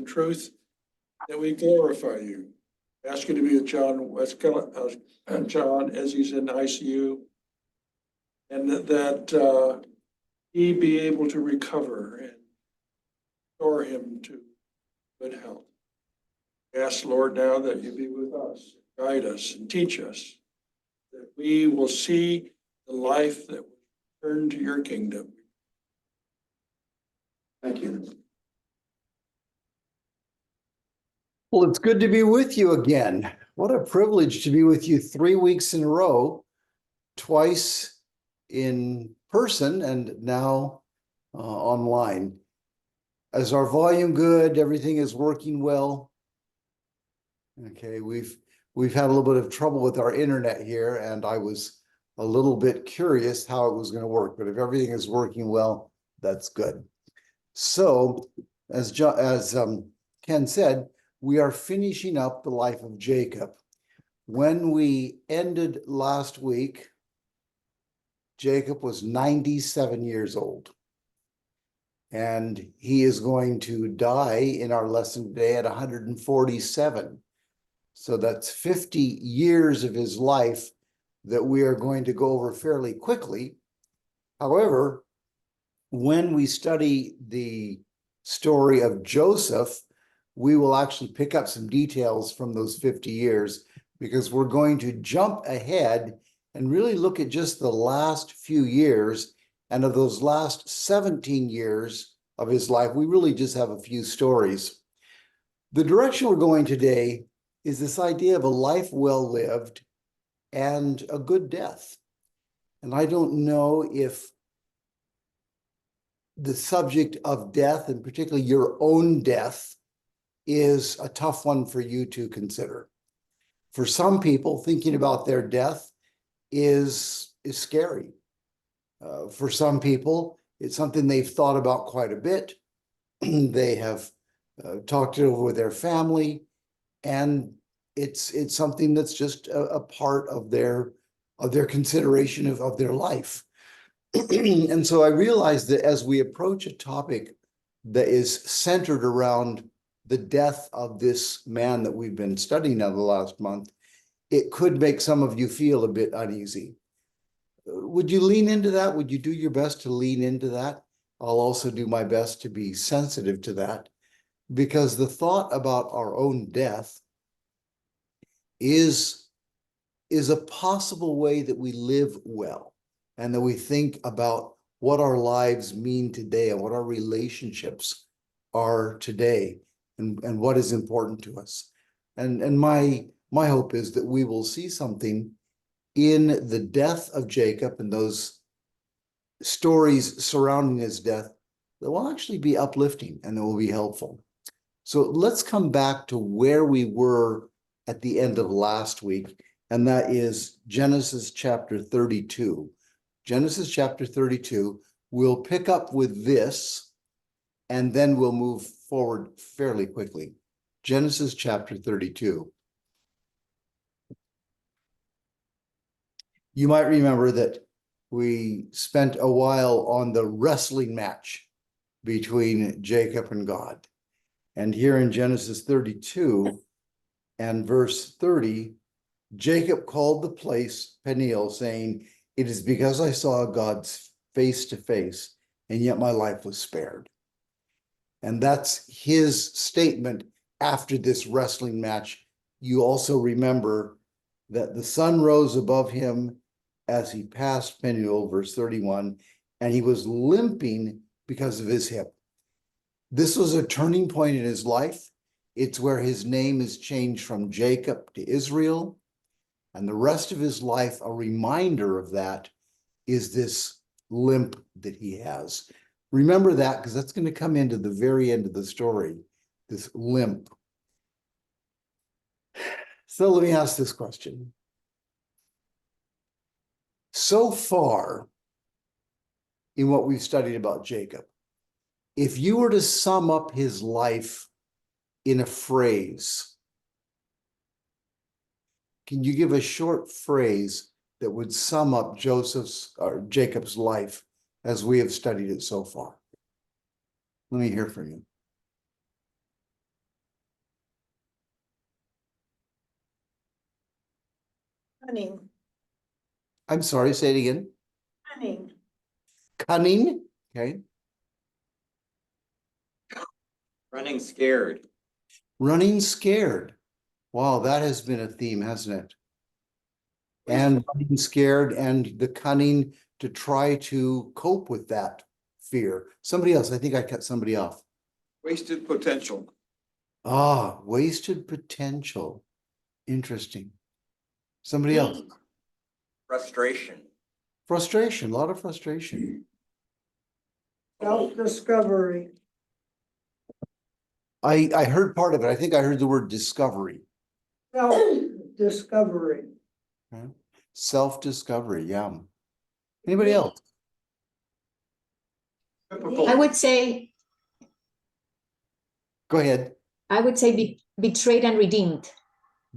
truth, that we glorify you. Ask you to be with John as he's in ICU, and that he be able to recover and restore him to good health. We ask, Lord, now that you be with us, guide us and teach us, that we will see the life that will turn to your kingdom. Thank you. Well, it's good to be with you again. What a privilege to be with you 3 weeks in a row, twice in person and now online. Is our volume good? Everything is working well? Okay, we've had a little bit of trouble with our internet here, and I was a little bit curious how it was going to work, but if everything is working well, that's good. So, as Ken said, we are finishing up the life of Jacob. When we ended last week, Jacob was 97 years old. And he is going to die in our lesson today at 147. So that's 50 years of his life that we are going to go over fairly quickly. However, when we study the story of Joseph, we will actually pick up some details from those 50 years, because we're going to jump ahead and really look at just the last few years. And of those last 17 years of his life, we really just have a few stories. The direction we're going today is this idea of a life well lived and a good death. And I don't know if the subject of death, and particularly your own death, is a tough one for you to consider. For some people, thinking about their death is scary. For some people, it's something they've thought about quite a bit. They have talked it over with their family, and it's something that's just a part of their consideration of their life. And so I realized that as we approach a topic that is centered around the death of this man that we've been studying over the last month, it could make some of you feel a bit uneasy. Would you lean into that? Would you do your best to lean into that? I'll also do my best to be sensitive to that, because the thought about our own death is a possible way that we live well, and that we think about what our lives mean today and what our relationships are today, and what is important to us. And my hope is that we will see something in the death of Jacob and those stories surrounding his death that will actually be uplifting and that will be helpful. So let's come back to where we were at the end of last week, and that is Genesis chapter 32. Genesis chapter 32, we'll pick up with this, and then we'll move forward fairly quickly. Genesis chapter 32. You might remember that we spent a while on the wrestling match between Jacob and God. And here in Genesis 32 and verse 30, Jacob called the place Peniel, saying, "It is because I saw God's face to face, and yet my life was spared." And that's his statement after this wrestling match. You also remember that the sun rose above him as he passed Peniel, verse 31, and he was limping because of his hip. This was a turning point in his life. It's where his name is changed from Jacob to Israel. And the rest of his life, a reminder of that, is this limp that he has. Remember that, because that's going to come into the very end of the story, this limp. So let me ask this question. So far, in what we've studied about Jacob, if you were to sum up his life in a phrase, can you give a short phrase that would sum up Joseph's or Jacob's life as we have studied it so far? Let me hear from you. Cunning, I'm sorry, say it again. cunning, Cunning, okay. Running scared. Running scared. Wow, that has been a theme, hasn't it? And running scared and the cunning to try to cope with that fear. Somebody else, I think I cut somebody off. Wasted potential. Ah, wasted potential. Interesting. Somebody else. Frustration. Frustration, a lot of frustration. self-discovery, I heard part of it. I think I heard the word discovery. self-discovery, Self-discovery, yeah. Anybody else? Typical. I would say, Go ahead. betrayed and redeemed.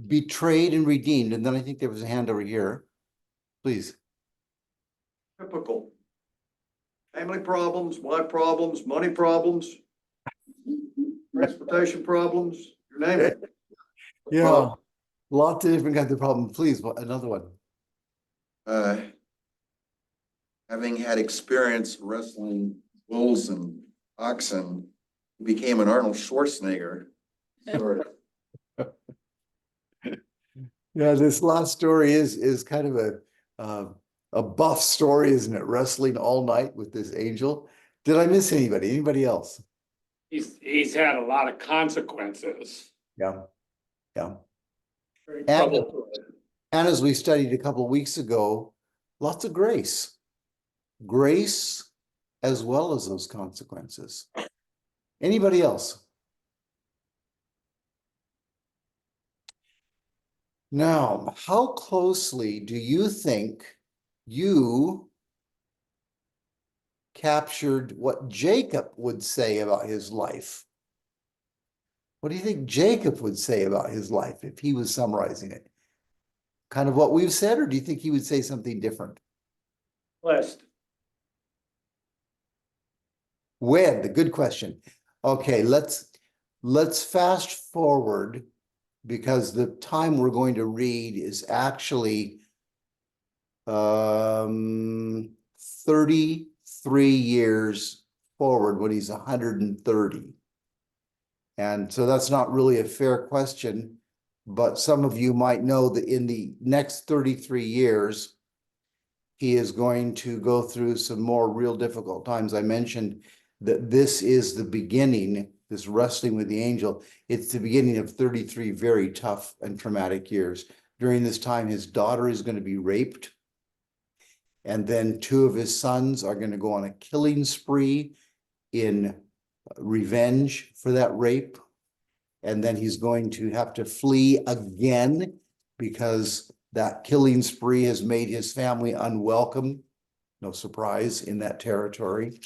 Betrayed and redeemed. And then I think there was a hand over here. Please. Typical. Family problems, wife problems, money problems, transportation problems, you name it. Yeah. Lots of different kinds of problems. Please, another one. Having had experience wrestling bulls and oxen, he became an Arnold Schwarzenegger. Sort of. Yeah, this last story is kind of a buff story, isn't it? Wrestling all night with this angel. Did I miss anybody? Anybody else? He's had a lot of consequences. Yeah. Yeah. Very And, troubled. and as we studied a couple of weeks ago, lots of grace. Grace as well as those consequences. Anybody else? Now, how closely do you think you captured what Jacob would say about his life? What do you think Jacob would say about his life if he was summarizing it? Kind of what we've said, or do you think he would say something different? Blessed. When? The good question. Okay, let's fast forward because the time we're going to read is actually 33 years forward when he's 130. And so that's not really a fair question, but some of you might know that in the next 33 years, he is going to go through some more real difficult times. I mentioned that this is the beginning, this wrestling with the angel. It's the beginning of 33 very tough and traumatic years. During this time, his daughter is going to be raped. And then two of his sons are going to go on a killing spree in revenge for that rape. And then he's going to have to flee again because that killing spree has made his family unwelcome. No surprise in that territory.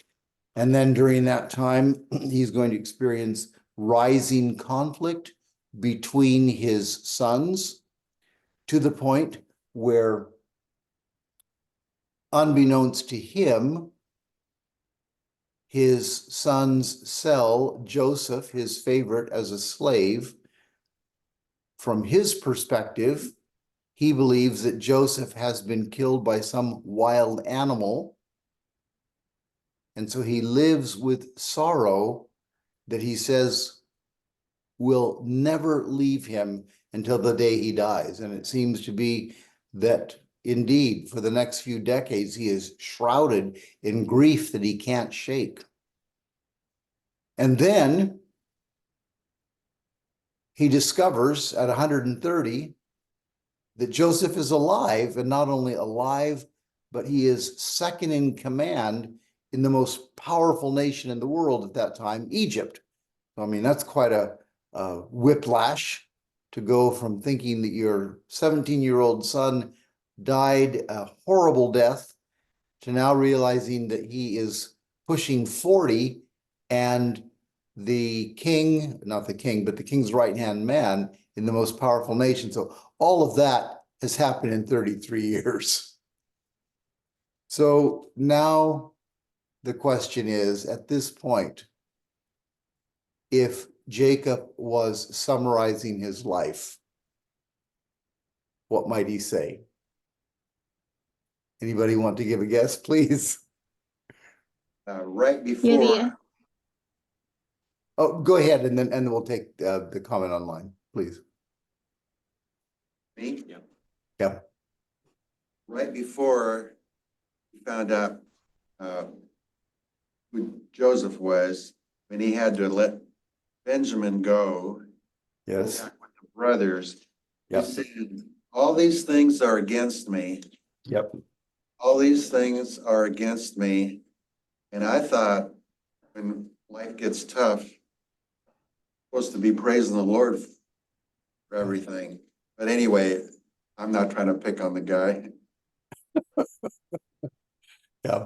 And then during that time, he's going to experience rising conflict between his sons to the point where, unbeknownst to him, his sons sell Joseph, his favorite, as a slave. From his perspective, he believes that Joseph has been killed by some wild animal. And so he lives with sorrow that he says will never leave him until the day he dies. And it seems to be that indeed, for the next few decades, he is shrouded in grief that he can't shake. And then he discovers at 130 that Joseph is alive, and not only alive, but he is second in command in the most powerful nation in the world at that time, Egypt. So, I mean, that's quite a whiplash to go from thinking that your 17-year-old son died a horrible death to now realizing that he is pushing 40 and the king, not the king, but the king's right-hand man in the most powerful nation. So all of that has happened in 33 years. So now the question is, at this point, if Jacob was summarizing his life, what might he say? Anybody want to give a guess, please? Right Yeah, before, Oh, go ahead and then we'll take the comment online, please. me, Yeah, right before he found out who Joseph was, when he had to let Benjamin go, yes, back with the brothers, he yep, said, all these things are against me. yep, All these things are against me. And I thought, when life gets tough, supposed to be praising the Lord for everything. But anyway, I'm not trying to pick on the guy. yeah,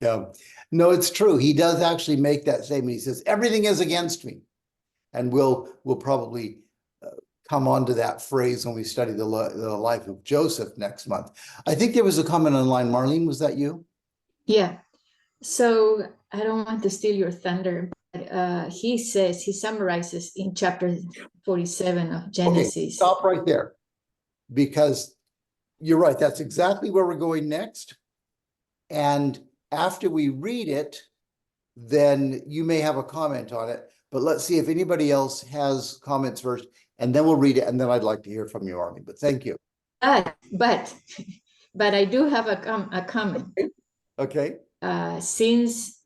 yeah. No, it's true. He does actually make that statement. He says, everything is against me. And we'll probably come on to that phrase when we study the life of Joseph next month. I think there was a comment online. Marlene, was that you? yeah. So I don't want to steal your thunder, but he summarizes in chapter 47 of Okay, Genesis. stop right there. Because you're right, that's exactly where we're going next. And after we read it, then you may have a comment on it. But let's see if anybody else has comments first, and then we'll read it, and then I'd like to hear from you, Arlene. But thank you. But I do have a comment. Okay. Since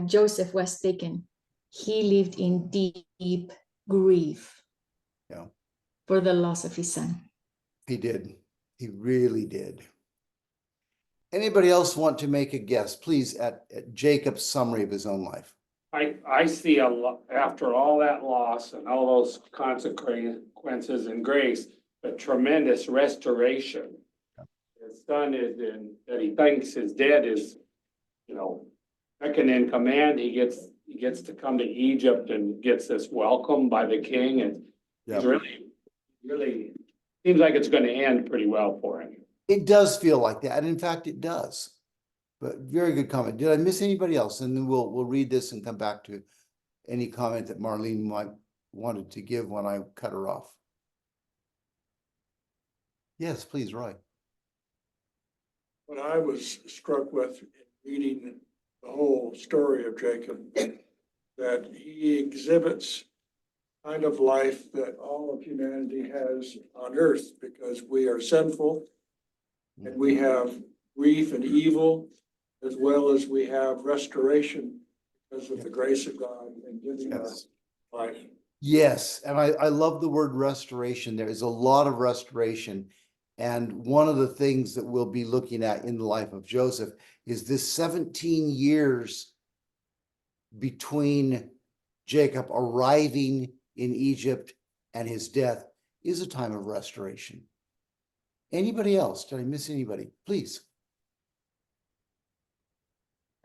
Joseph was taken, he lived in deep grief. Yeah. For the loss of his son. He did. He really did. Anybody else want to make a guess, please, at Jacob's summary of his own life? I see a lot, after all that loss and all those consequences and grace, a tremendous restoration. His son is that he thinks his dad is, second in command. He gets to come to Egypt and gets this welcome by the king, and he's really seems like it's going to end pretty well for him. It does feel like that, and in fact, it does. But very good comment. Did I miss anybody else? And then we'll read this and come back to any comment that Marlene might wanted to give when I cut her off. Yes, please, Roy. What I was struck with in reading the whole story of Jacob, that he exhibits kind of life that all of humanity has on earth, because we are sinful and we have grief and evil, as well as we have restoration because of the grace of God and giving us life. Yes, and I love the word restoration. There is a lot of restoration. And one of the things that we'll be looking at in the life of Joseph is this 17 years between Jacob arriving in Egypt and his death is a time of restoration. Anybody else? Did I miss anybody? Please.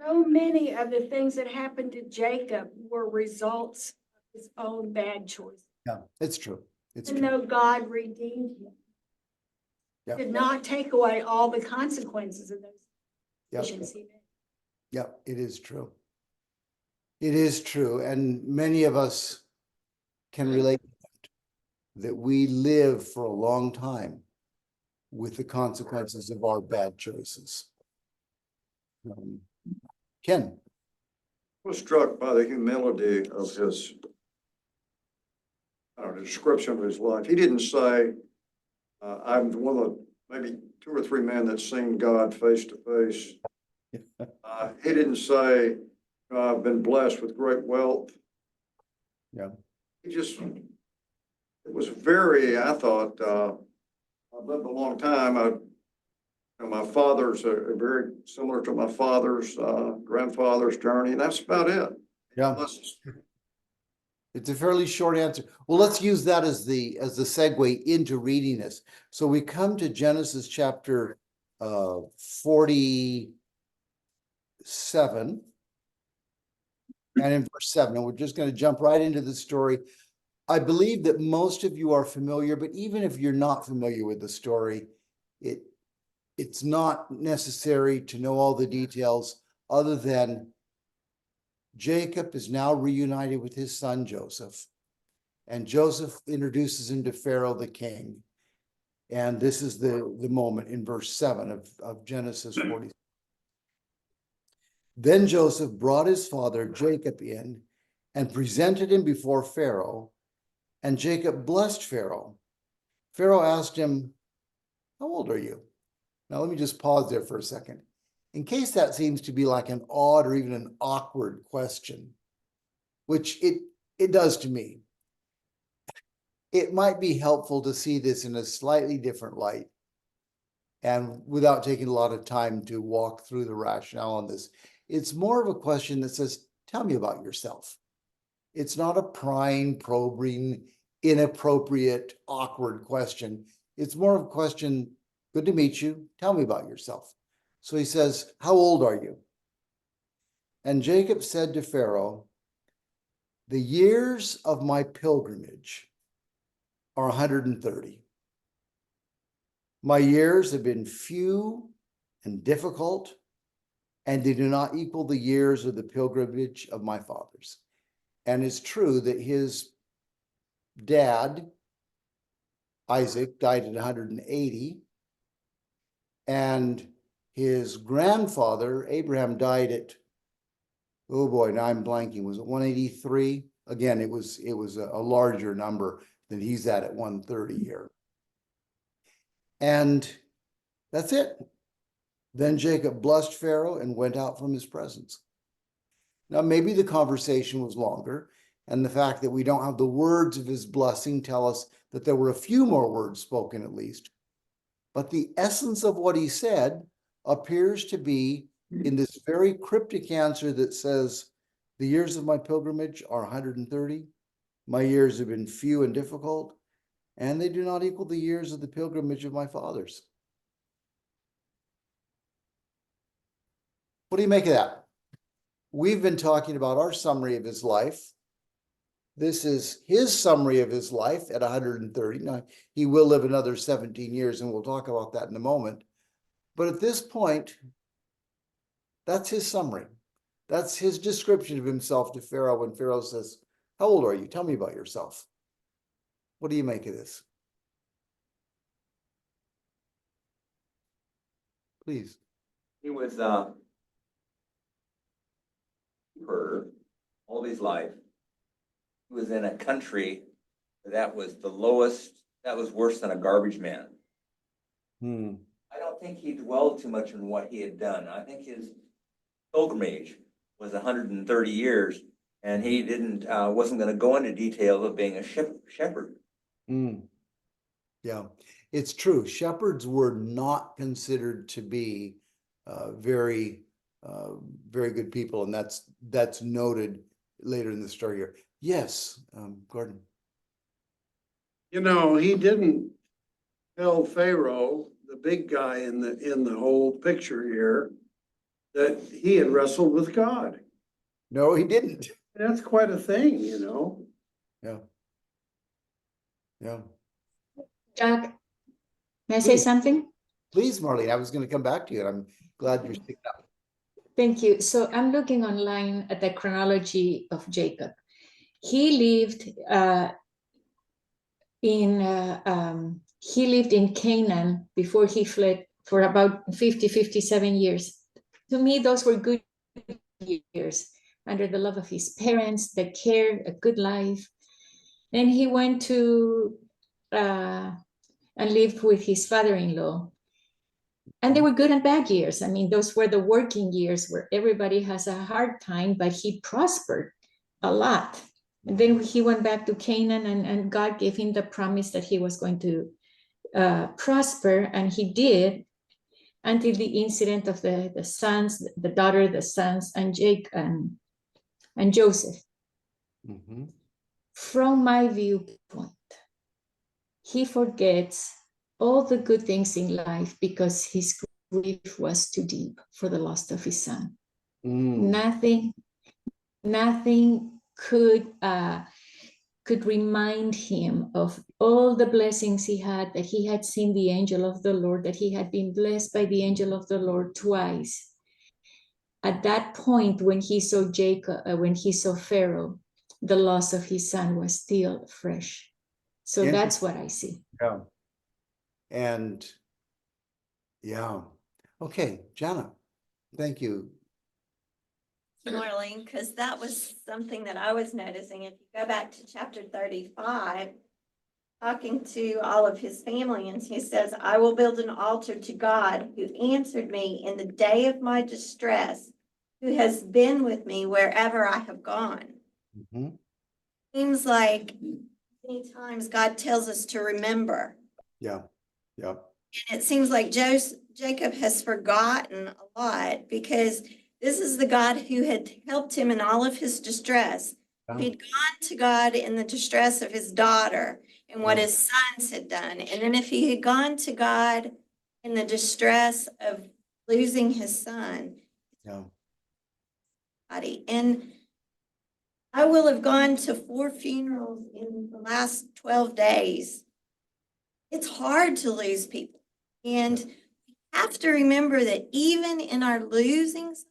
So many of the things that happened to Jacob were results of his own bad choices. Yeah, it's true. It's Even true. though God redeemed him, Yeah. did not take away all the consequences of those Yeah. decisions he made. Yeah, it is true. It is true. And many of us can relate that we live for a long time with the consequences of our bad choices. Ken. I was struck by the humility of his, the description of his life. He didn't say, I'm one of maybe 2 or 3 men that seen God face to face. He didn't say, I've been blessed with great wealth. Yeah. He just, it was very, I thought, I've lived a long time. My father's very similar to my father's grandfather's journey, and that's about it. Yeah. It's a fairly short answer. Well, let's use that as the segue into reading this. So we come to Genesis chapter 47. And in verse 7, and we're just going to jump right into the story. I believe that most of you are familiar, but even if you're not familiar with the story, it's not necessary to know all the details other than Jacob is now reunited with his son Joseph, and Joseph introduces him to Pharaoh the king. And this is the moment in verse 7 of Genesis 40. Then Joseph brought his father Jacob in and presented him before Pharaoh, and Jacob blessed Pharaoh. Pharaoh asked him, "How old are you?" Now let me just pause there for a second. In case that seems to be like an odd or even an awkward question, which it does to me, it might be helpful to see this in a slightly different light. And without taking a lot of time to walk through the rationale on this, it's more of a question that says, tell me about yourself. It's not a prying, probing, inappropriate, awkward question. It's more of a question, good to meet you, tell me about yourself. So he says, how old are you? And Jacob said to Pharaoh, the years of my pilgrimage are 130. My years have been few and difficult, and they do not equal the years of the pilgrimage of my fathers. And it's true that his dad, Isaac, died at 180, and his grandfather, Abraham, died at, oh boy, now I'm blanking, was it 183? Again, it was a larger number than he's at 130 here. And that's it. Then Jacob blessed Pharaoh and went out from his presence. Now, maybe the conversation was longer, and the fact that we don't have the words of his blessing tell us that there were a few more words spoken at least. But the essence of what he said appears to be in this very cryptic answer that says, the years of my pilgrimage are 130. My years have been few and difficult, and they do not equal the years of the pilgrimage of my fathers. What do you make of that? We've been talking about our summary of his life. This is his summary of his life at 130. Now, he will live another 17 years, and we'll talk about that in a moment. But at this point, that's his summary. That's his description of himself to Pharaoh when Pharaoh says, how old are you? Tell me about yourself. What do you make of this? Please. He was for all of his life. He was in a country that was the lowest, that was worse than a garbage man. I don't think he dwelled too much on what he had done. I think his pilgrimage was 130 years, and he wasn't going to go into detail of being a shepherd. Yeah, it's true. Shepherds were not considered to be very good people, and that's noted later in the story here. Yes, Gordon. You know, he didn't tell Pharaoh, the big guy in the whole picture here, that he had wrestled with God. No, he didn't. That's quite a thing, you know. Yeah. Yeah. Jack, may I say Please. something? Please, Marlene, I was going to come back to you, and I'm glad you're sticking up. Thank you. So I'm looking online at the chronology of Jacob. He lived in Canaan before he fled for about 57 years. To me, those were good years under the love of his parents, the care, a good life. Then he went to and lived with his father-in-law. And they were good and bad years. I mean, those were the working years where everybody has a hard time, but he prospered a lot. And then he went back to Canaan, and God gave him the promise that he was going to prosper, and he did, until the incident of the sons, the daughter, the sons, and and Joseph. Mm-hmm. From my viewpoint, he forgets all the good things in life because his grief was too deep for the loss of his son. Nothing could remind him of all the blessings he had, that he had seen the angel of the Lord, that he had been blessed by the angel of the Lord twice. At that point, when he saw Pharaoh, the loss of his son was still fresh. So that's what I see. Yeah. And yeah, okay, Jana, thank you. Marlene, because that was something that I was noticing. If you go back to chapter 35, talking to all of his family, and he says, I will build an altar to God who answered me in the day of my distress, who has been with me wherever I have gone. Mhm. Seems like many times God tells us to remember. Yeah, yeah, And it seems like Jacob has forgotten a lot, because this is the God who had helped him in all of his distress. Yeah. He'd gone to God in the distress of his daughter and what Yeah. his sons had done. And then if he had gone to God in the distress of losing his son, yeah, and I will have gone to 4 funerals in the last 12 days. It's hard to lose people. And we have to remember that even in our losings,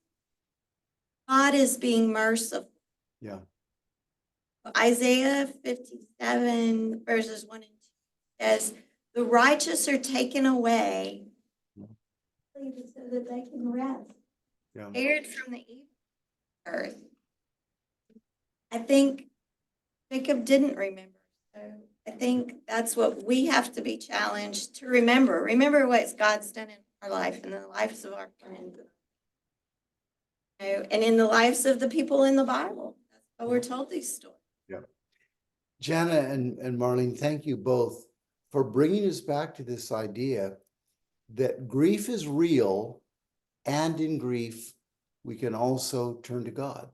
God is being merciful. yeah, Isaiah 57 verses 1 and 2 says, the righteous are taken away so that they can rest, yeah. spared from the evil earth. I think Jacob didn't remember. So I think that's what we have to be challenged to remember. Remember what God's done in our life and the lives of our friends. And in the lives of the people in the Bible. That's why we're told these stories. Yeah. Jana and Marlene, thank you both for bringing us back to this idea that grief is real, and in grief, we can also turn to God.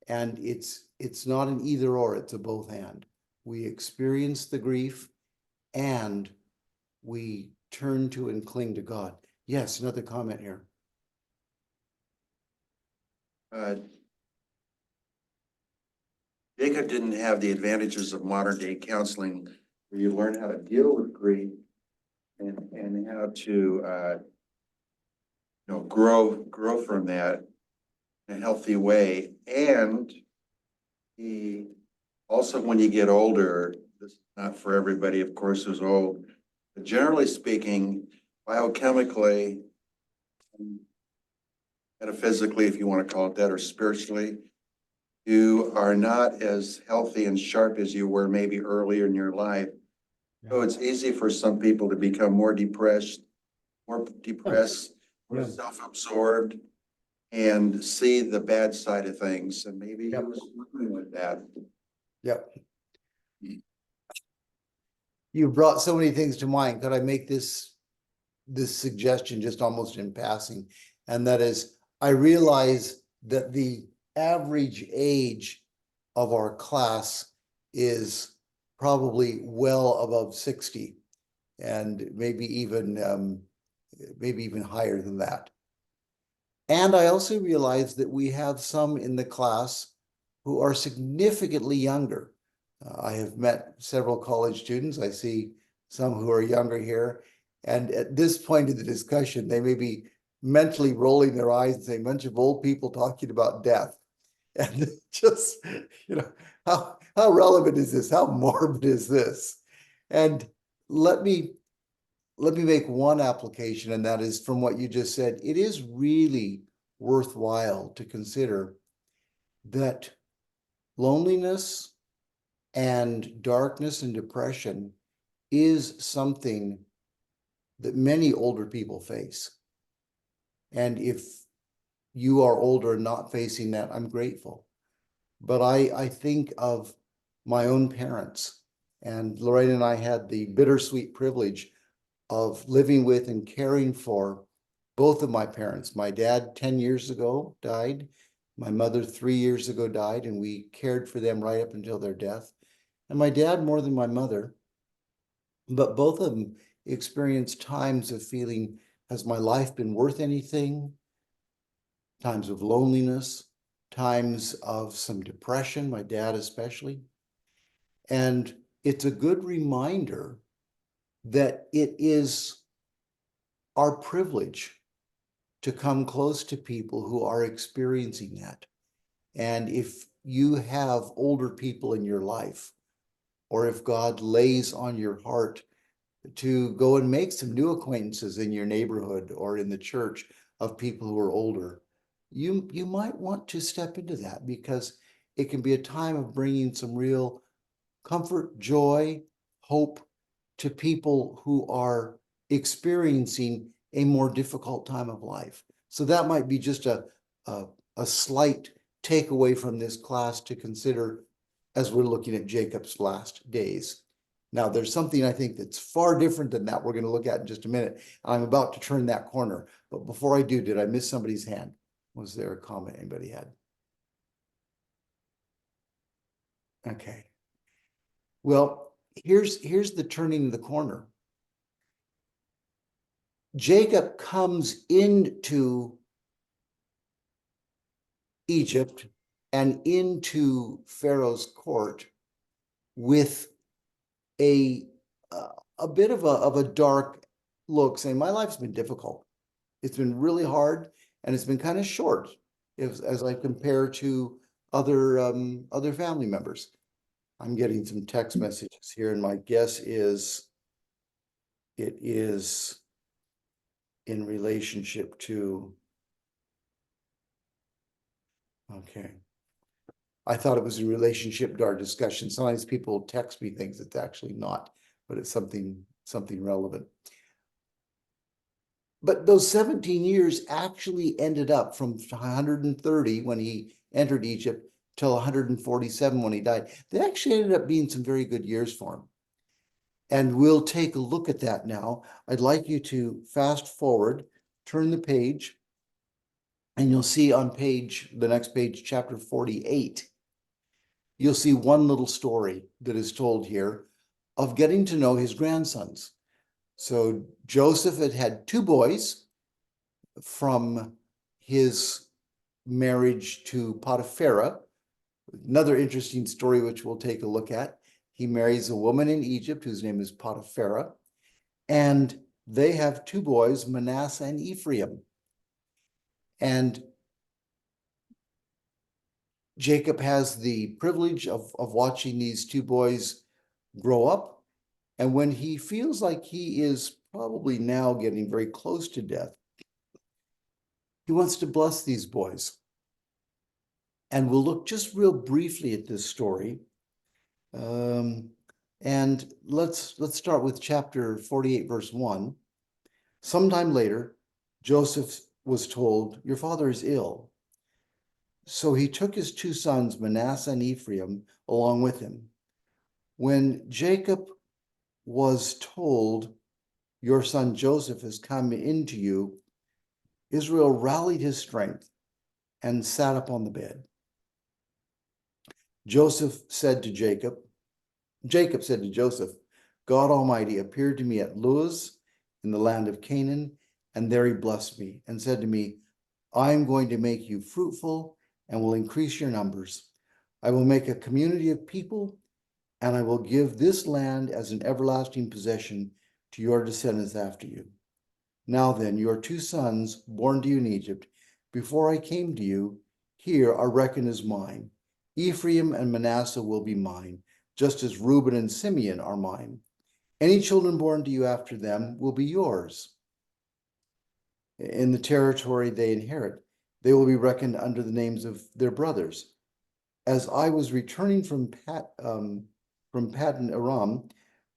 And it's not an either or, it's a both and. We experience the grief and we turn to and cling to God. Yes, another comment here. Jacob didn't have the advantages of modern day counseling where you learn how to deal with grief and how to, grow from that in a healthy way. And he also, when you get older, this is not for everybody, of course, who's old, but generally speaking, biochemically, metaphysically, if you want to call it that, or spiritually, you are not as healthy and sharp as you were maybe earlier in your life. So it's easy for some people to become more depressed, more Yeah. self-absorbed, and see the bad side of things. And maybe he Yep. was struggling with that. Yep. You brought so many things to mind. Could I make this suggestion just almost in passing? And that is, I realize that the average age of our class is probably well above 60, and maybe even higher than that. And I also realize that we have some in the class who are significantly younger. I have met several college students. I see some who are younger here. And at this point in the discussion, they may be mentally rolling their eyes and saying, bunch of old people talking about death. And just, how relevant is this? How morbid is this? And let me make one application, and that is from what you just said. It is really worthwhile to consider that loneliness and darkness and depression is something that many older people face. And if you are older and not facing that, I'm grateful. But I think of my own parents, and Lorraine and I had the bittersweet privilege of living with and caring for both of my parents. My dad 10 years ago died. My mother 3 years ago died, and we cared for them right up until their death. And my dad more than my mother, but both of them experienced times of feeling, has my life been worth anything? Times of loneliness, times of some depression, my dad especially. And it's a good reminder that it is our privilege to come close to people who are experiencing that. And if you have older people in your life, or if God lays on your heart to go and make some new acquaintances in your neighborhood or in the church of people who are older, you might want to step into that, because it can be a time of bringing some real comfort, joy, hope to people who are experiencing a more difficult time of life. So that might be just a slight takeaway from this class to consider as we're looking at Jacob's last days. Now, there's something I think that's far different than that we're going to look at in just a minute. I'm about to turn that corner, but before I do, did I miss somebody's hand? Was there a comment anybody had? Okay. Well, here's the turning the corner. Jacob comes into Egypt and into Pharaoh's court with a bit of a dark look, saying, my life's been difficult. It's been really hard, and it's been kind of short as I compare to other family members. I'm getting some text messages here, and my guess is it is in relationship to, okay. I thought it was in relationship to our discussion. Sometimes people text me things it's actually not, but it's something relevant. But those 17 years actually ended up from 130 when he entered Egypt till 147 when he died. They actually ended up being some very good years for him. And we'll take a look at that now. I'd like you to fast forward, turn the page, and you'll see on the next page, chapter 48. You'll see one little story that is told here of getting to know his grandsons. So Joseph had two boys from his marriage to Potipharah. Another interesting story, which we'll take a look at. He marries a woman in Egypt whose name is Potipharah, and they have two boys, Manasseh and Ephraim. And Jacob has the privilege of watching these two boys grow up. And when he feels like he is probably now getting very close to death, he wants to bless these boys. And we'll look just real briefly at this story. And let's start with chapter 48, verse 1. Sometime later, Joseph was told, your father is ill. So he took his two sons, Manasseh and Ephraim, along with him. When Jacob was told, your son Joseph has come into you, Israel rallied his strength and sat up on the bed. Jacob said to Joseph, God Almighty appeared to me at Luz in the land of Canaan, and there he blessed me and said to me, I am going to make you fruitful and will increase your numbers. I will make a community of people, and I will give this land as an everlasting possession to your descendants after you. Now then, your two sons, born to you in Egypt, before I came to you, here are reckoned as mine. Ephraim and Manasseh will be mine, just as Reuben and Simeon are mine. Any children born to you after them will be yours. In the territory they inherit, they will be reckoned under the names of their brothers. As I was returning from Paddan Aram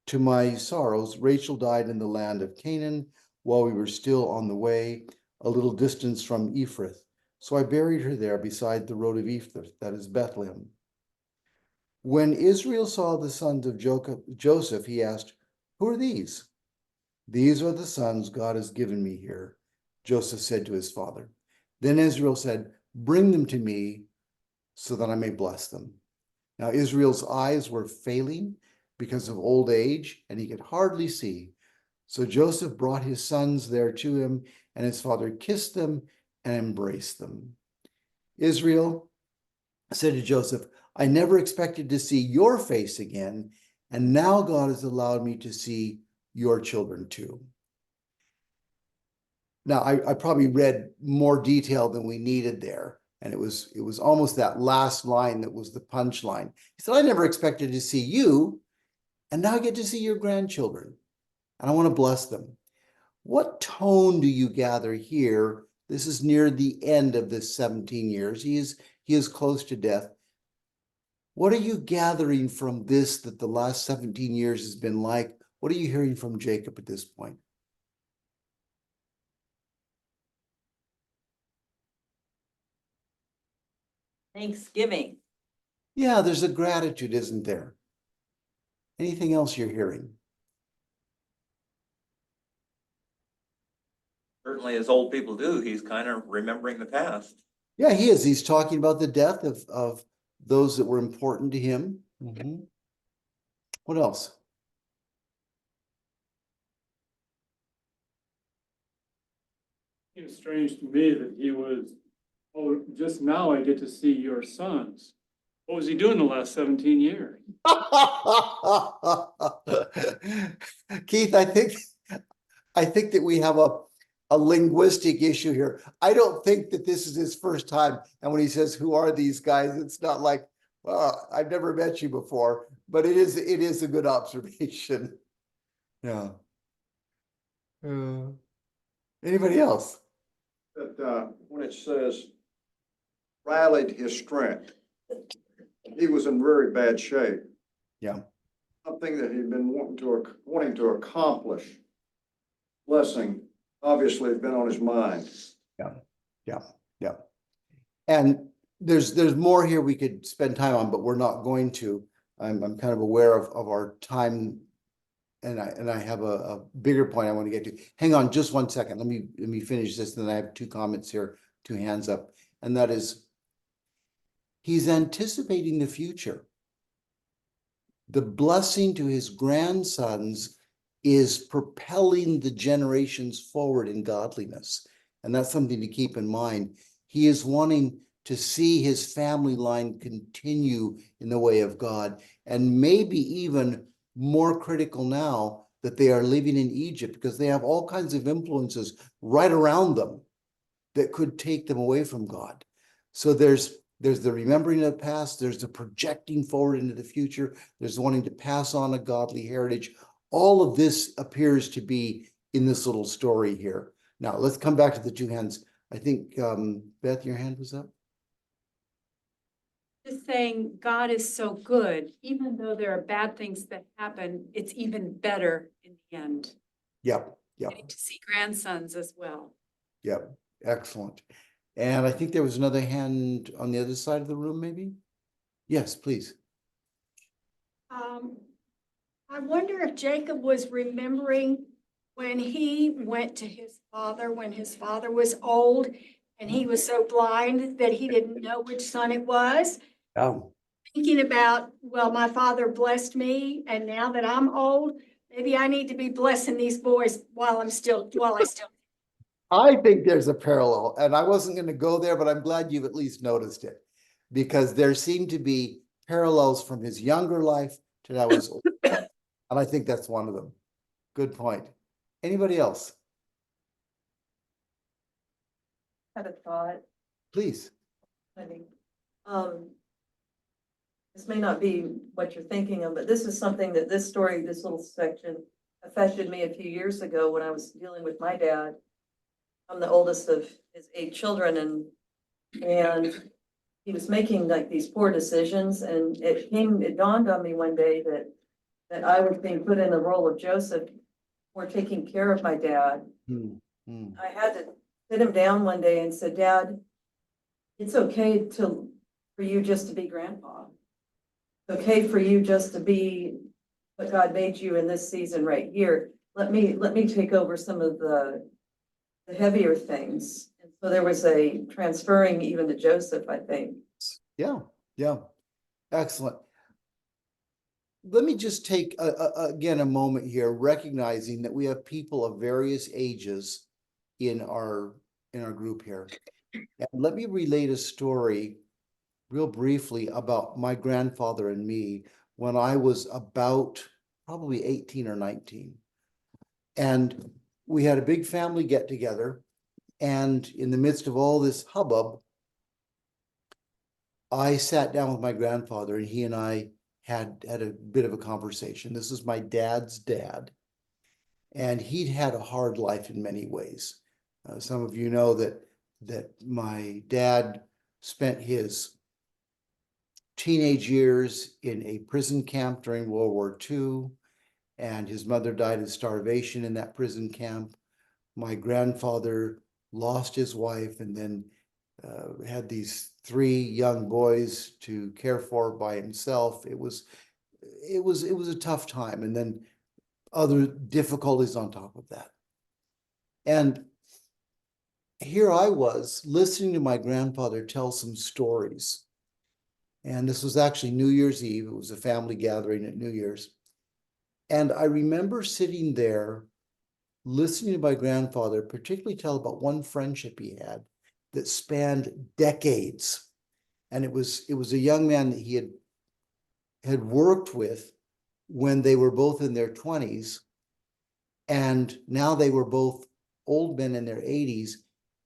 to my sorrows, Rachel died in the land of Canaan while we were still on the way, a little distance from Ephrath. So I buried her there beside the road of Ephrath, that is Bethlehem. When Israel saw the sons of Joseph, he asked, who are these? These are the sons God has given me here, Joseph said to his father. Then Israel said, bring them to me so that I may bless them. Now Israel's eyes were failing because of old age, and he could hardly see. So Joseph brought his sons there to him, and his father kissed them and embraced them. Israel said to Joseph, I never expected to see your face again, and now God has allowed me to see your children too. Now, I probably read more detail than we needed there, and it was almost that last line that was the punchline. He said, I never expected to see you, and now I get to see your grandchildren. and I want to bless them. What tone do you gather here? This is near the end of this 17 years. He is close to death. What are you gathering from this that the last 17 years has been like? What are you hearing from Jacob at this point? Thanksgiving. Yeah, there's a gratitude, isn't there? Anything else you're hearing? Certainly, as old people do, he's kind of remembering the past. Yeah, he is. He's talking about the death of those that were important to him. Mhm. What else? It's strange to me that he was, oh, just now I get to see your sons. What was he doing the last 17 years? Keith, I think that we have a linguistic issue here. I don't think that this is his first time. And when he says, "Who are these guys?" It's not like, well, I've never met you before, but it is a good observation. Yeah. Anybody else? That, when it says rallied his strength, he was in very bad shape. Yeah. Something that he'd been wanting to accomplish. Blessing obviously had been on his mind. Yeah. And there's more here we could spend time on, but we're not going to. I'm kind of aware of our time, and I have a bigger point I want to get to. Hang on just 1 second. Let me finish this, and then I have 2 comments here, 2 hands up, and that is he's anticipating the future. The blessing to his grandsons is propelling the generations forward in godliness. And that's something to keep in mind. He is wanting to see his family line continue in the way of God, and maybe even more critical now that they are living in Egypt, because they have all kinds of influences right around them that could take them away from God. So there's the remembering of the past, there's the projecting forward into the future, there's wanting to pass on a godly heritage. All of this appears to be in this little story here. Now, let's come back to the 2 hands. I think, Beth, your hand was up. Just saying, God is so good, even though there are bad things that happen, it's even better in the end. Yep. Getting to see grandsons as well. Yep, excellent. And I think there was another hand on the other side of the room, maybe? Yes, please. I wonder if Jacob was remembering when he went to his father, when his father was old and he was so blind that he didn't know which son it was. Oh, Thinking about, well, my father blessed me, and now that I'm old, maybe I need to be blessing these boys while I still. I think there's a parallel, and I wasn't going to go there, but I'm glad you've at least noticed it, because there seem to be parallels from his younger life to now his old. And I think that's one of them. Good point. Anybody else? Had a thought. Please. I think, this may not be what you're thinking of, but this is something that this story, this little section affected me a few years ago when I was dealing with my dad. I'm the oldest of his 8 children, and he was making like these poor decisions, and it dawned on me one day that I was being put in the role of Joseph for taking care of my dad. I had to sit him down one day and said, "Dad, it's okay for you just to be grandpa. It's okay for you just to be what God made you in this season right here. Let me take over some of the heavier things." And so there was a transferring even to Joseph, I think. Yeah. Excellent. Let me just take again a moment here, recognizing that we have people of various ages in our group here. And let me relate a story real briefly about my grandfather and me when I was about probably 18 or 19. And we had a big family get together. And in the midst of all this hubbub, I sat down with my grandfather, and he and I had a bit of a conversation. This is my dad's dad. And he'd had a hard life in many ways. Some of you know that my dad spent his teenage years in a prison camp during World War II, and his mother died of starvation in that prison camp. My grandfather lost his wife and then had these 3 young boys to care for by himself. It was a tough time, and then other difficulties on top of that. And here I was listening to my grandfather tell some stories. And this was actually New Year's Eve. It was a family gathering at New Year's. And I remember sitting there listening to my grandfather, particularly tell about one friendship he had that spanned decades. And it was a young man that he had worked with when they were both in their 20s. And now they were both old men in their 80s.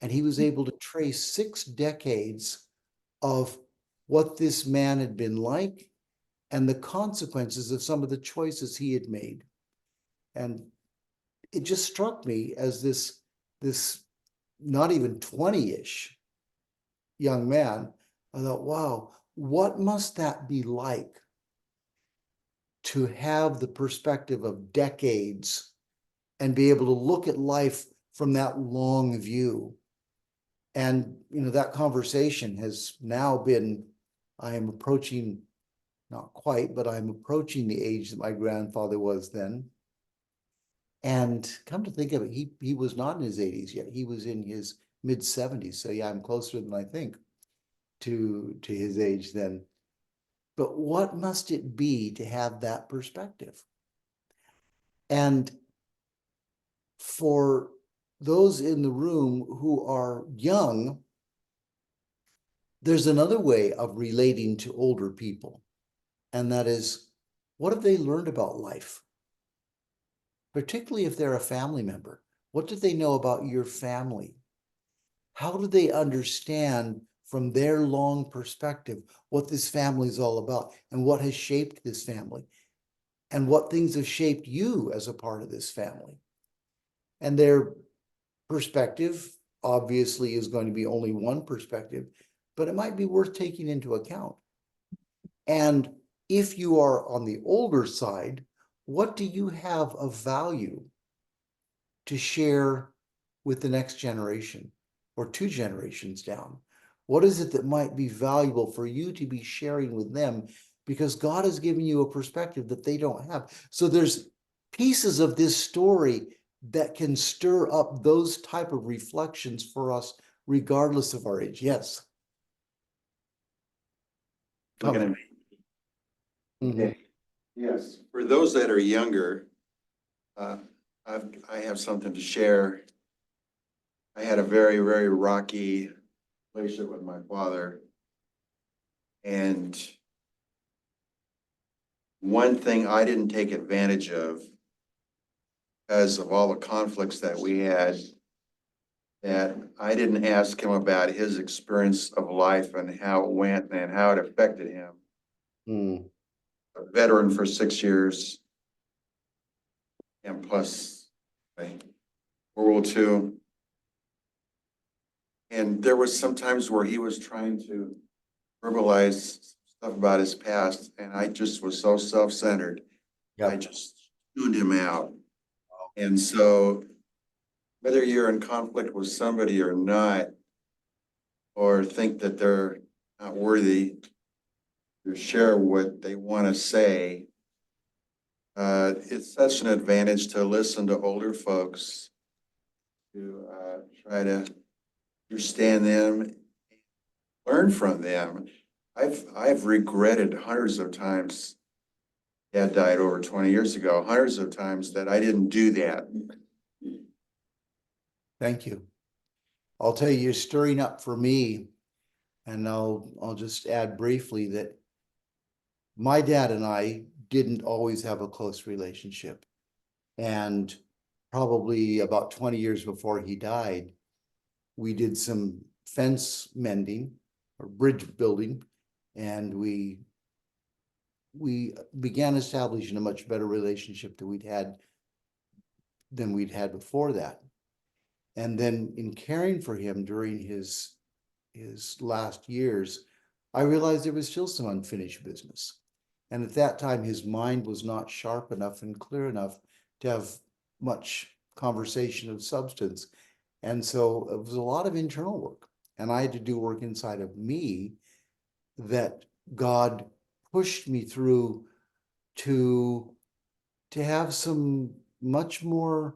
And he was able to trace 6 decades of what this man had been like and the consequences of some of the choices he had made. And it just struck me as this not even 20-ish young man. I thought, wow, what must that be like to have the perspective of decades and be able to look at life from that long view? And, that conversation has now been, I am approaching, not quite, but I'm approaching the age that my grandfather was then. And come to think of it, he was not in his 80s yet. He was in his mid-70s. So yeah, I'm closer than I think to his age then. But what must it be to have that perspective? And for those in the room who are young, there's another way of relating to older people. And that is, what have they learned about life? Particularly if they're a family member. What do they know about your family? How do they understand from their long perspective what this family is all about and what has shaped this family and what things have shaped you as a part of this family? And their perspective obviously is going to be only one perspective, but it might be worth taking into account. And if you are on the older side, what do you have of value to share with the next generation or 2 generations down? What is it that might be valuable for you to be sharing with them? Because God has given you a perspective that they don't have. So there's pieces of this story that can stir up those type of reflections for us, regardless of our age. Yes. Looking at me. Mhm. Yes. For those that are younger, I have something to share. I had a very, very rocky relationship with my father. And one thing I didn't take advantage of because of all the conflicts that we had, that I didn't ask him about his experience of life and how it went and how it affected him. Mm. A veteran for 6 years and plus World War II. And there was some times where he was trying to verbalize stuff about his past, and I just was so self-centered. Yep. I just tuned him out. And so whether you're in conflict with somebody or not, or think that they're not worthy to share what they want to say, it's such an advantage to listen to older folks, to try to understand them, learn from them. I've regretted hundreds of times. Dad died over 20 years ago, hundreds of times that I didn't do that. Thank you. I'll tell you, you're stirring up for me, and I'll just add briefly that my dad and I didn't always have a close relationship. And probably about 20 years before he died, we did some fence mending or bridge building, and we began establishing a much better relationship than we'd had than we'd had before that. And then in caring for him during his last years, I realized there was still some unfinished business. And at that time, his mind was not sharp enough and clear enough to have much conversation of substance. And so it was a lot of internal work. And I had to do work inside of me that God pushed me through to have some much more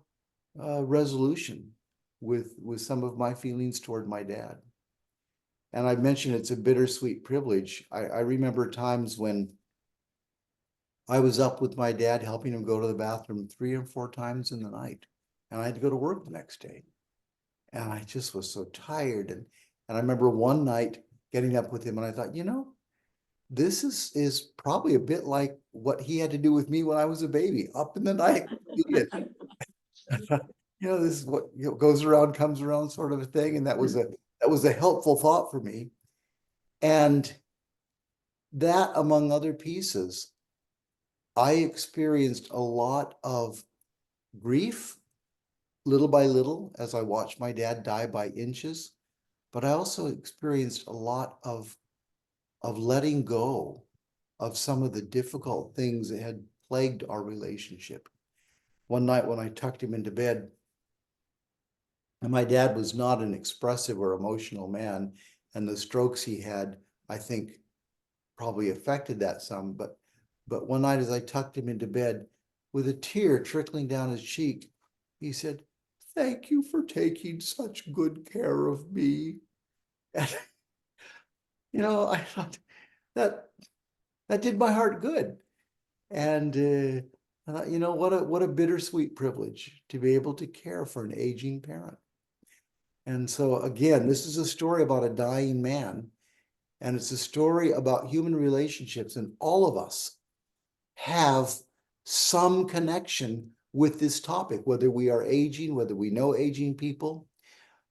resolution with some of my feelings toward my dad. And I mentioned it's a bittersweet privilege. I remember times when I was up with my dad, helping him go to the bathroom 3 or 4 times in the night. And I had to go to work the next day. And I just was so tired. And I remember one night getting up with him and I thought, you know, this is probably a bit like what he had to do with me when I was a baby, up in the night. You know, this is what, you know, goes around, comes around sort of a thing. And that was a helpful thought for me. And that, among other pieces, I experienced a lot of grief, little by little, as I watched my dad die by inches. But I also experienced a lot of letting go of some of the difficult things that had plagued our relationship. One night when I tucked him into bed, and my dad was not an expressive or emotional man, and the strokes he had, I think, probably affected that some. But one night as I tucked him into bed, with a tear trickling down his cheek, he said, "Thank you for taking such good care of me." And, you know, I thought that did my heart good. And I thought, you know, what a bittersweet privilege to be able to care for an aging parent. And so again, this is a story about a dying man, and it's a story about human relationships, and all of us have some connection with this topic, whether we are aging, whether we know aging people.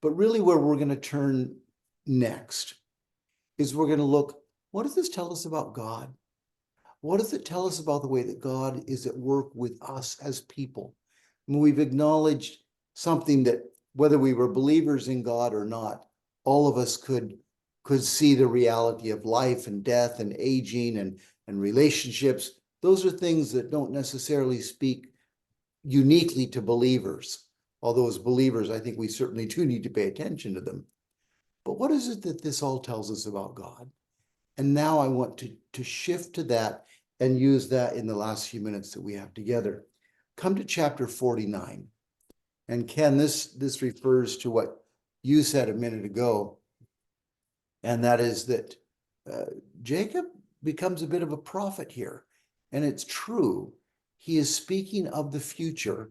But really where we're going to turn next is we're going to look, what does this tell us about God? What does it tell us about the way that God is at work with us as people? And we've acknowledged something that whether we were believers in God or not, all of us could see the reality of life and death and aging and relationships. Those are things that don't necessarily speak uniquely to believers. Although as believers, I think we certainly do need to pay attention to them. But what is it that this all tells us about God? And now I want to shift to that and use that in the last few minutes that we have together. Come to chapter 49. And Ken, this refers to what you said a minute ago, and that is that Jacob becomes a bit of a prophet here. And it's true. He is speaking of the future.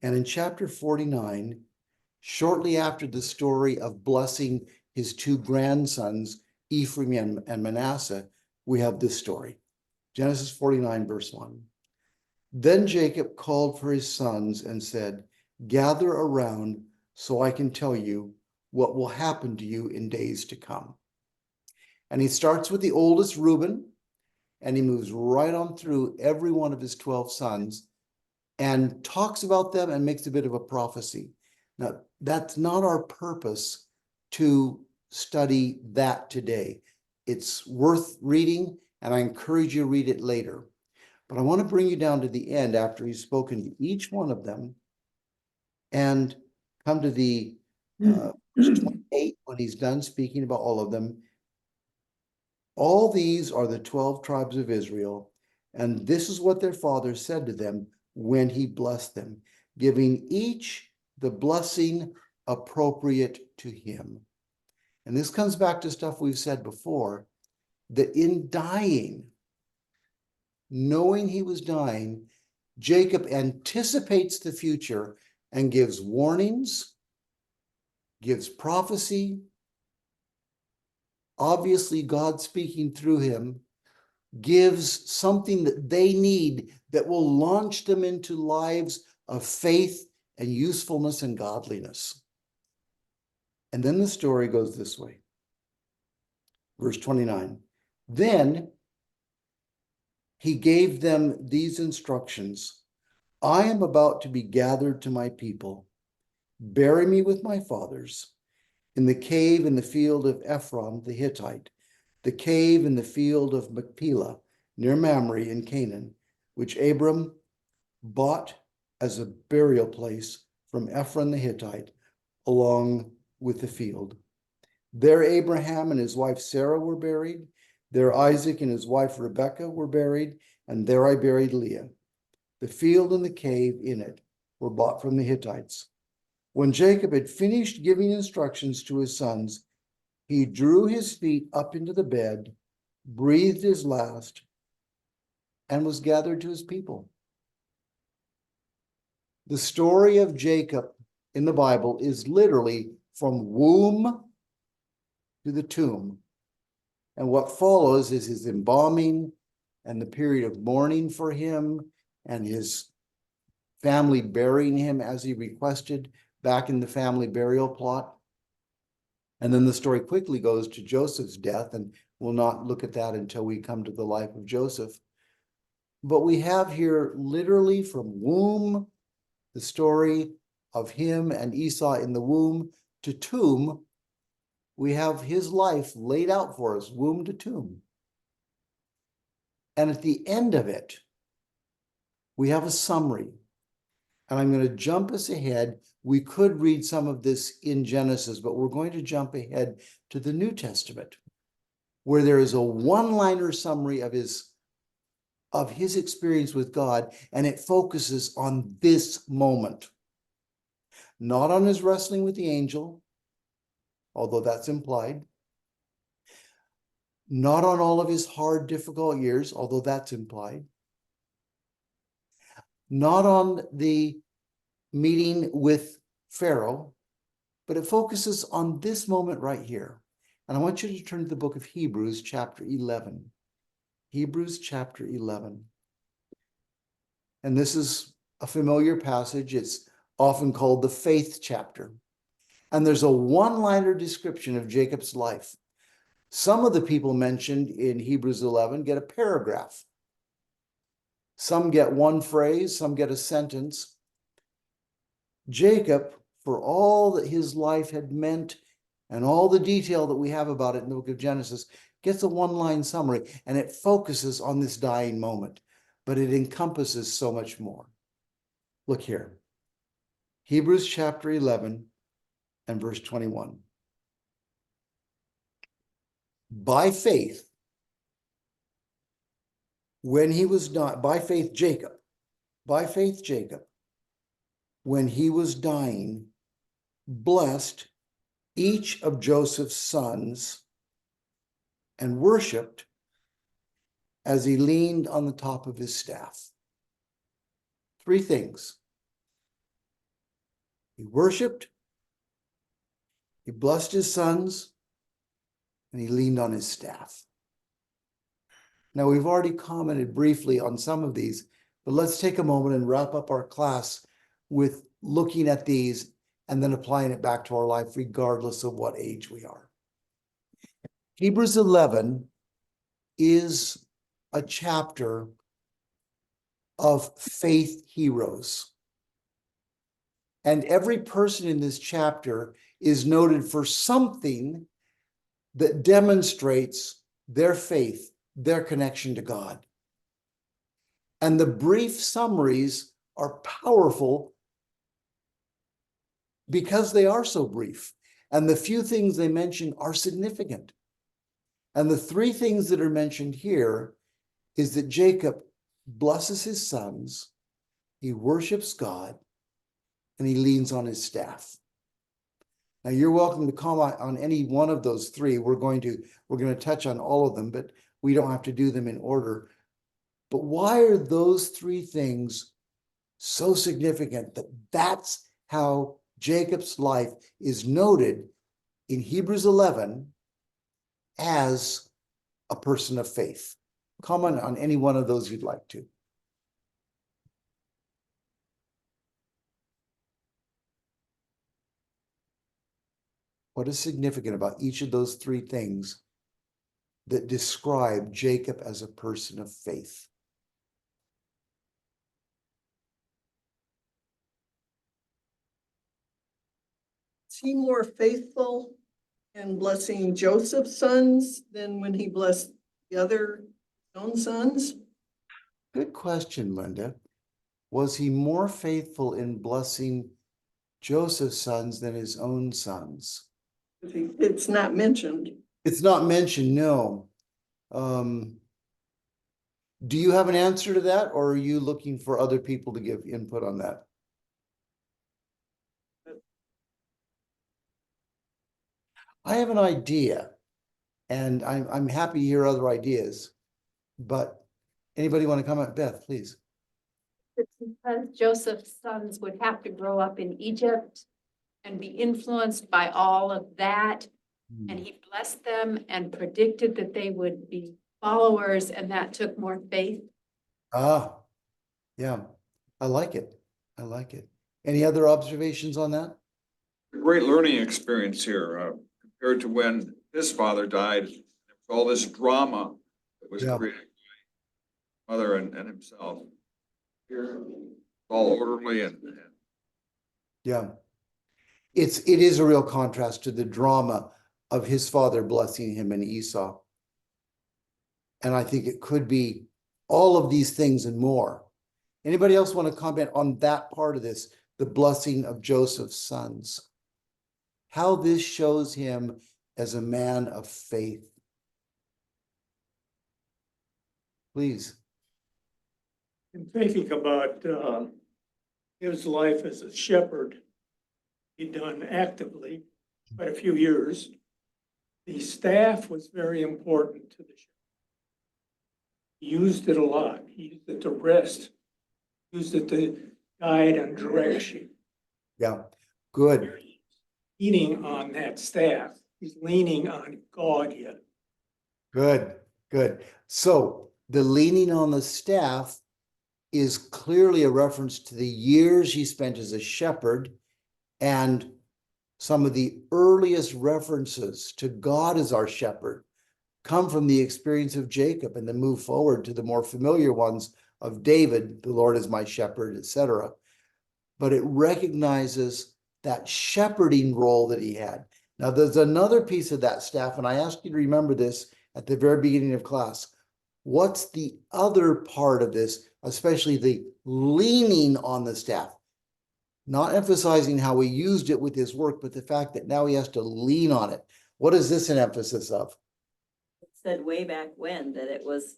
And in chapter 49, shortly after the story of blessing his 2 grandsons, Ephraim and Manasseh, we have this story. Genesis 49, verse 1. Then Jacob called for his sons and said, "Gather around so I can tell you what will happen to you in days to come." And he starts with the oldest, Reuben, and he moves right on through every one of his 12 sons and talks about them and makes a bit of a prophecy. Now, that's not our purpose to study that today. It's worth reading, and I encourage you to read it later. But I want to bring you down to the end after he's spoken to each one of them and come to the verse 28 when he's done speaking about all of them. All these are the 12 tribes of Israel, and this is what their father said to them when he blessed them, giving each the blessing appropriate to him. And this comes back to stuff we've said before, that in dying, knowing he was dying, Jacob anticipates the future and gives warnings, gives prophecy. Obviously, God speaking through him gives something that they need that will launch them into lives of faith and usefulness and godliness. And then the story goes this way. Verse 29. Then he gave them these instructions. I am about to be gathered to my people. Bury me with my fathers in the cave in the field of Ephron the Hittite, the cave in the field of Machpelah near Mamre in Canaan, which Abram bought as a burial place from Ephron the Hittite, along with the field. There Abraham and his wife Sarah were buried. There Isaac and his wife Rebekah were buried, and there I buried Leah. The field and the cave in it were bought from the Hittites. When Jacob had finished giving instructions to his sons, he drew his feet up into the bed, breathed his last, and was gathered to his people. The story of Jacob in the Bible is literally from womb to the tomb. And what follows is his embalming and the period of mourning for him and his family burying him as he requested back in the family burial plot. And then the story quickly goes to Joseph's death, and we'll not look at that until we come to the life of Joseph. But we have here literally from womb, the story of him and Esau in the womb to tomb. We have his life laid out for us, womb to tomb. And at the end of it, we have a summary. And I'm going to jump us ahead. We could read some of this in Genesis, but we're going to jump ahead to the New Testament, where there is a one-liner summary of his experience with God, and it focuses on this moment. Not on his wrestling with the angel, although that's implied. Not on all of his hard, difficult years, although that's implied. Not on the meeting with Pharaoh, but it focuses on this moment right here. And I want you to turn to the book of Hebrews, chapter 11. Hebrews, chapter 11. And this is a familiar passage. It's often called the faith chapter. And there's a one-liner description of Jacob's life. Some of the people mentioned in Hebrews 11 get a paragraph. Some get one phrase, some get a sentence. Jacob, for all that his life had meant and all the detail that we have about it in the book of Genesis, gets a one-line summary, and it focuses on this dying moment, but it encompasses so much more. Look here. Hebrews chapter 11 and verse 21. By faith, when he was not, by faith Jacob, when he was dying, blessed each of Joseph's sons and worshiped as he leaned on the top of his staff. Three things. He worshiped, he blessed his sons, and he leaned on his staff. Now, we've already commented briefly on some of these, but let's take a moment and wrap up our class with looking at these and then applying it back to our life, regardless of what age we are. Hebrews 11 is a chapter of faith heroes. And every person in this chapter is noted for something that demonstrates their faith, their connection to God. And the brief summaries are powerful because they are so brief. And the few things they mention are significant. And the three things that are mentioned here is that Jacob blesses his sons, he worships God, and he leans on his staff. Now, you're welcome to comment on any one of those three. We're going to touch on all of them, but we don't have to do them in order. But why are those three things so significant that that's how Jacob's life is noted in Hebrews 11 as a person of faith? Comment on any one of those you'd like to. What is significant about each of those three things that describe Jacob as a person of faith? he more faithful in blessing Joseph's sons than when he blessed the other own sons? Good question, Linda. Was he more faithful in blessing Joseph's sons than his own sons? It's not mentioned. It's not mentioned, no. Do you have an answer to that, or are you looking for other people to give input on that? I have an idea, and I'm happy to hear other ideas, but anybody want to comment? Beth, please. It's because Joseph's sons would have to grow up in Egypt and be influenced by all of that. And he blessed them and predicted that they would be followers, and that took more faith. Ah, yeah, I like it. I like it. Any other observations on that? A great learning experience here, compared to when his father died. All this drama that was Yeah. created by mother and himself. Here, all orderly and Yeah. It is a real contrast to the drama of his father blessing him and Esau. And I think it could be all of these things and more. Anybody else want to comment on that part of this, the blessing of Joseph's sons? How this shows him as a man of faith. Please. In thinking about his life as a shepherd, he'd done actively quite a few years. The staff was very important to the shepherd. He used it a lot. He used it to rest, used it to guide and direct sheep. Yeah, good. Leaning on that staff. He's leaning on God yet. Good, good. So the leaning on the staff is clearly a reference to the years he spent as a shepherd, and some of the earliest references to God as our shepherd come from the experience of Jacob, and then move forward to the more familiar ones of David, the Lord is my shepherd, etc. But it recognizes that shepherding role that he had. Now, there's another piece of that staff, and I ask you to remember this at the very beginning of class. What's the other part of this, especially the leaning on the staff? Not emphasizing how he used it with his work, but the fact that now he has to lean on it. What is this an emphasis of? It said way back when that it was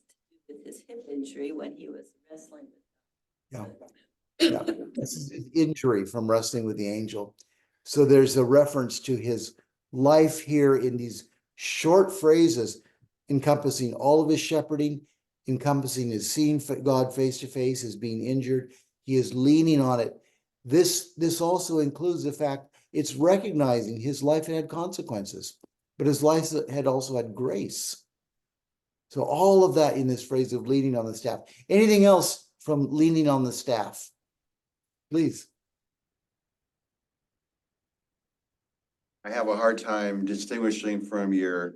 with his hip injury when he was wrestling. Yeah. Yeah. This is his injury from wrestling with the angel. So there's a reference to his life here in these short phrases, encompassing all of his shepherding, encompassing his seeing God face to face, his being injured. He is leaning on it. This also includes the fact it's recognizing his life had consequences, but his life had also had grace. So all of that in this phrase of leaning on the staff. Anything else from leaning on the staff? Please. I have a hard time distinguishing from your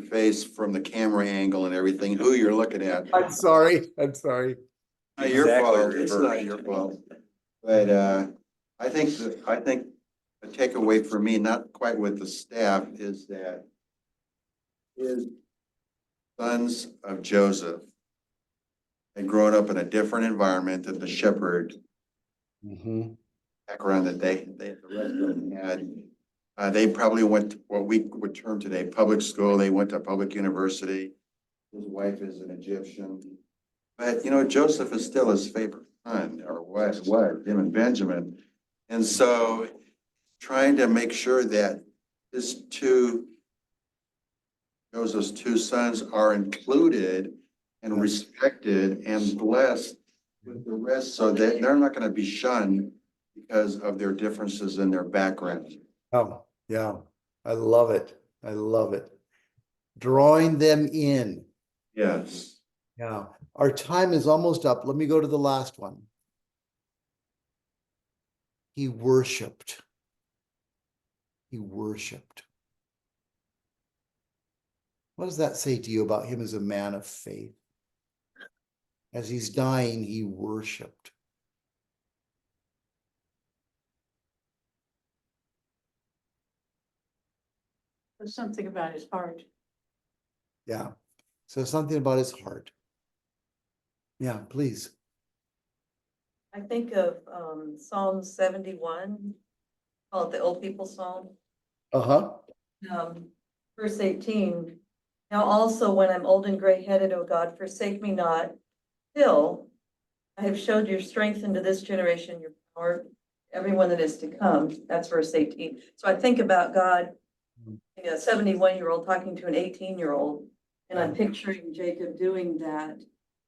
face from the camera angle and everything, who you're looking at. I'm sorry. Not your fault. It's not your fault. But I think the takeaway for me, not quite with the staff, is that his sons of Joseph had grown up in a different environment than the shepherd background that the rest of them had. They probably went to what we would term today public school. They went to public university. His wife is an Egyptian. But, Joseph is still his favorite son, or what, him and Benjamin. And so trying to make sure that Joseph's two sons are included and respected and blessed with the rest, so that they're not going to be shunned because of their differences in their background. Oh, yeah. I love it. I love it. Drawing them in. Yes. Yeah. Our time is almost up. Let me go to the last one. He worshiped. He worshiped. What does that say to you about him as a man of faith? As he's dying, he worshiped. There's something about his heart. Yeah. So something about his heart. Yeah, please. I think of Psalm 71, call it the old people psalm. Uh-huh. Verse 18, now also when I'm old and gray-headed, O God, forsake me not. Still, I have showed your strength into this generation, your power, everyone that is to come. That's verse 18. So I think about God, a 71-year-old talking to an 18-year-old, and I'm picturing Jacob doing that.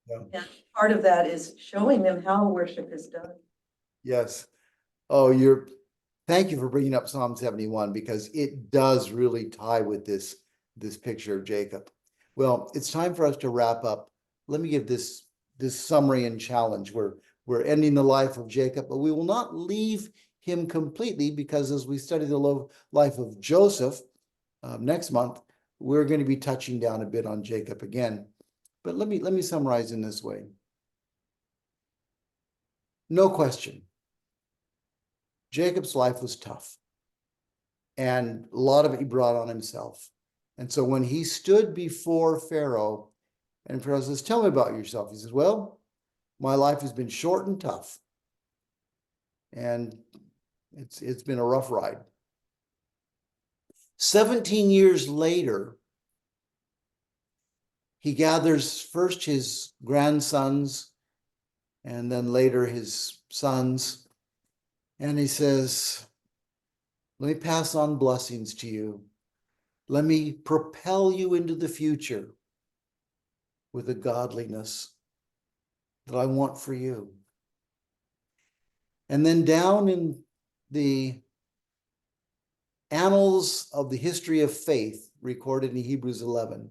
Yeah. And part of that is showing them how worship is done. Yes. Oh, thank you for bringing up Psalm 71 because it does really tie with this picture of Jacob. Well, it's time for us to wrap up. Let me give this summary and challenge. We're ending the life of Jacob, but we will not leave him completely because as we study the life of Joseph next month, we're going to be touching down a bit on Jacob again. But let me summarize in this way. No question. Jacob's life was tough. And a lot of it he brought on himself. And so when he stood before Pharaoh, and Pharaoh says, tell me about yourself. He says, well, my life has been short and tough. And it's been a rough ride. 17 years later, he gathers first his grandsons and then later his sons. And he says, let me pass on blessings to you. Let me propel you into the future with the godliness that I want for you. And then down in the annals of the history of faith recorded in Hebrews 11,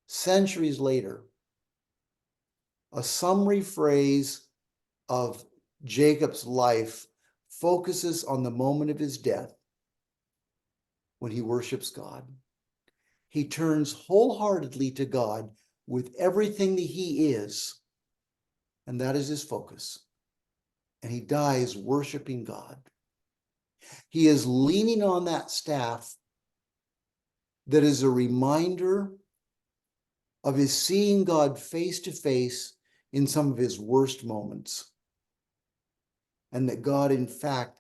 centuries later, a summary phrase of Jacob's life focuses on the moment of his death when he worships God. He turns wholeheartedly to God with everything that he is, and that is his focus. And he dies worshiping God. He is leaning on that staff that is a reminder of his seeing God face to face in some of his worst moments. And that God, in fact,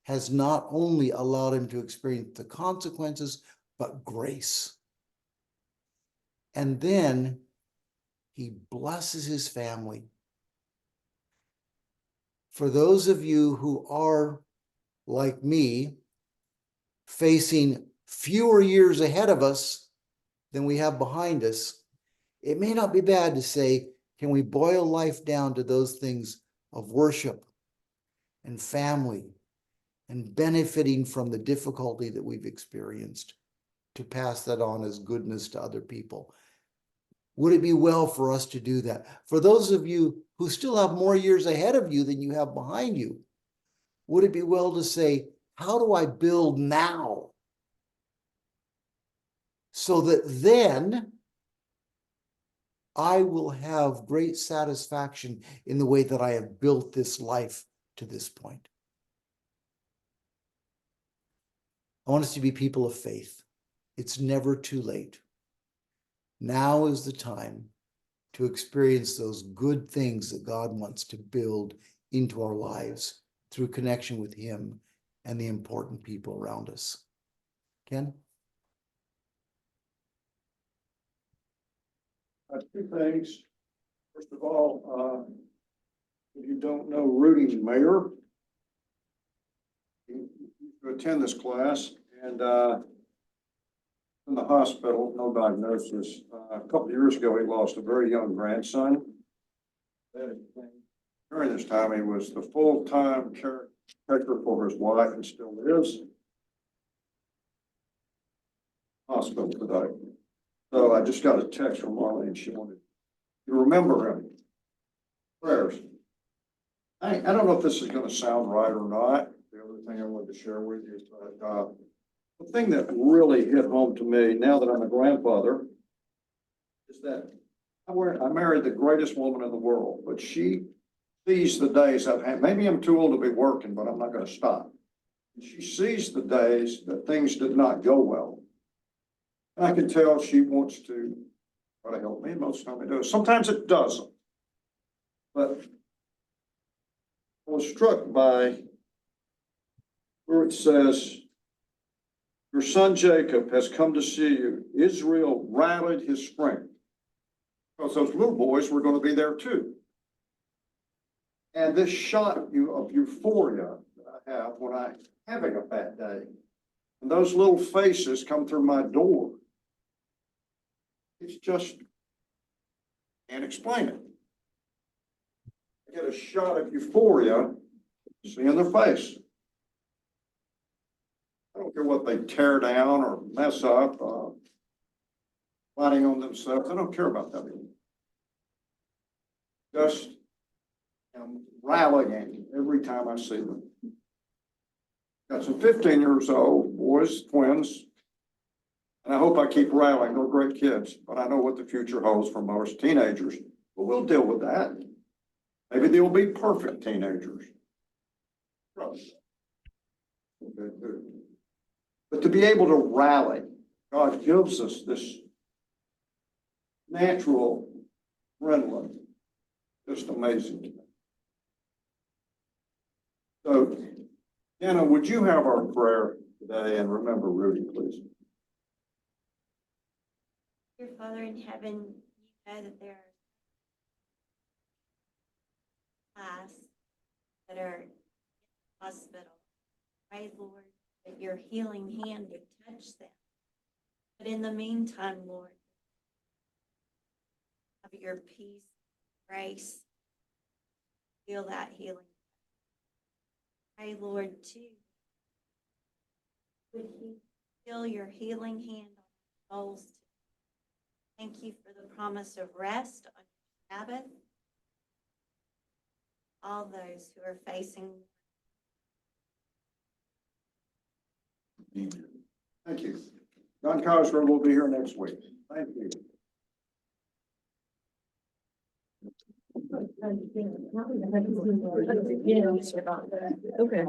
has not only allowed him to experience the consequences, but grace. And then he blesses his family. For those of you who are like me, facing fewer years ahead of us than we have behind us, it may not be bad to say, can we boil life down to those things of worship and family and benefiting from the difficulty that we've experienced to pass that on as goodness to other people? Would it be well for us to do that? For those of you who still have more years ahead of you than you have behind you, would it be well to say, how do I build now so that then I will have great satisfaction in the way that I have built this life to this point? I want us to be people of faith. It's never too late. Now is the time to experience those good things that God wants to build into our lives through connection with him and the important people around us. Ken? Two things. First of all, if you don't know Rudy Mayer, you attend this class, and in the hospital, no diagnosis. A couple of years ago, he lost a very young grandson. During this time, he was the full-time caretaker for his wife and still is. Hospital today. So I just got a text from Marlene. She wanted to remember him. Prayers. I don't know if this is going to sound right or not. The other thing I wanted to share with you is that the thing that really hit home to me now that I'm a grandfather is that I married the greatest woman in the world, but she sees the days I've had. Maybe I'm too old to be working, but I'm not going to stop. She sees the days that things did not go well. I can tell she wants to try to help me. Most of the time it does. Sometimes it doesn't. But I was struck by where it says, your son Jacob has come to see you. Israel rallied his strength. Because those little boys were going to be there too. And this shot of euphoria that I have when I'm having a bad day. And those little faces come through my door. It's just, can't explain it. I get a shot of euphoria, seeing their face. I don't care what they tear down or mess up, fighting on themselves. I don't care about that anymore. Just am rallying every time I see them. Got some 15 years old boys, twins. And I hope I keep rallying. They're great kids, but I know what the future holds for most teenagers. But we'll deal with that. Maybe they'll be perfect teenagers. But to be able to rally, God gives us this natural adrenaline. Just amazing to me. So, Anna, would you have our prayer today? And remember Rudy, please. Dear Father in heaven, you know that there are class that are in the hospital. Pray, Lord, that your healing hand would touch them. But in the meantime, Lord, have your peace, grace, feel that healing. Pray, Lord, too, would you feel your healing hand on our souls? Thank you for the promise of rest on your Sabbath. All those who are facing. Amen. Thank you. John Cosgrove will be here next week. Thank you. Okay.